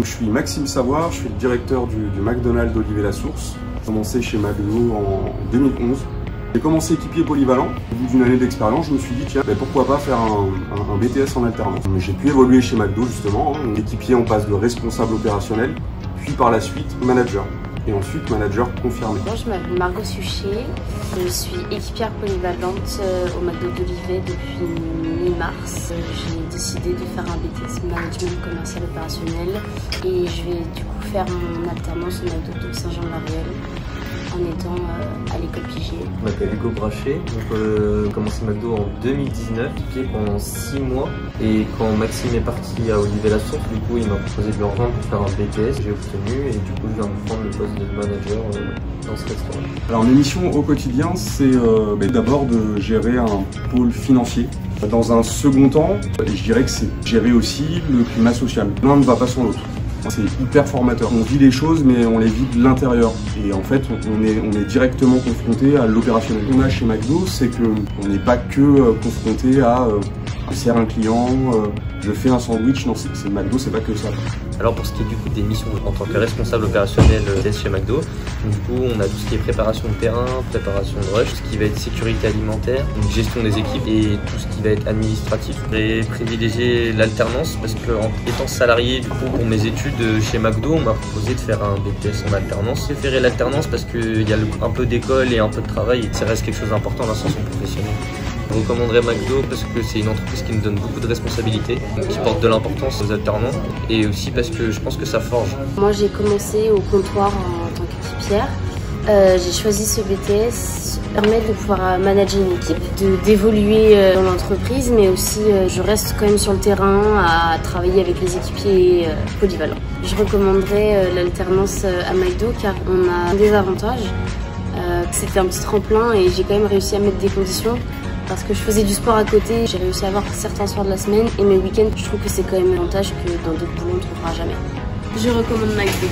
Donc, je suis Maxime Savoire, je suis le directeur du McDonald's d'Olivet-la-Source. J'ai commencé chez McDo en 2011. J'ai commencé équipier polyvalent. Au bout d'une année d'expérience, je me suis dit, tiens, pourquoi pas faire un BTS en alternance. J'ai pu évoluer chez McDo justement. Équipier, on passe de responsable opérationnel, puis par la suite manager. Et ensuite manager confirmé. Moi, je m'appelle Margot Suchet, je suis équipière polyvalente au McDo d'Olivet depuis mi-mars. J'ai décidé de faire un BTS Management Commercial Opérationnel et je vais du coup faire mon alternance au McDo de Saint-Jean-de-la-Ruelle en étant à l'école Pigier. Je m'appelle Hugo Brachet, j'ai commencé McDo en 2019, pendant 6 mois. Et quand Maxime est parti à Olivet-la-Source, du coup il m'a proposé de le rejoindre pour faire un BTS, j'ai obtenu et du coup je viens de prendre le poste de manager dans ce restaurant. Alors mes missions au quotidien, c'est d'abord de gérer un pôle financier. Dans un second temps, je dirais que c'est gérer aussi le climat social. L'un ne va pas sans l'autre. C'est hyper formateur. On vit les choses, mais on les vit de l'intérieur. Et en fait, on est directement confronté à l'opérationnel. Ce qu'on a chez McDo, c'est qu'on n'est pas que confronté à je sers un client, je fais un sandwich. Non, c'est McDo, c'est pas que ça. Alors pour ce qui est du coup des missions en tant que responsable opérationnel chez McDo, du coup on a tout ce qui est préparation de terrain, préparation de rush, ce qui va être sécurité alimentaire, donc gestion des équipes et tout ce qui va être administratif. J'ai privilégié l'alternance parce que en étant salarié du coup pour mes études chez McDo, on m'a proposé de faire un BTS en alternance. J'ai préféré l'alternance parce qu'il y a un peu d'école et un peu de travail et ça reste quelque chose d'important dans l'ascension professionnelle. Je recommanderais McDo parce que c'est une entreprise qui nous donne beaucoup de responsabilités, qui porte de l'importance aux alternants et aussi parce que je pense que ça forge. Moi j'ai commencé au comptoir en tant qu'équipière. J'ai choisi ce BTS, ça permet de pouvoir manager une équipe, d'évoluer dans l'entreprise, mais aussi je reste quand même sur le terrain à travailler avec les équipiers polyvalents. Je recommanderais l'alternance à McDo car on a des avantages. C'était un petit tremplin et j'ai quand même réussi à mettre des conditions. Parce que je faisais du sport à côté, j'ai réussi à avoir certains soirs de la semaine et mes week-ends, je trouve que c'est quand même un avantage que dans d'autres boulots on ne trouvera jamais. Je recommande McDo.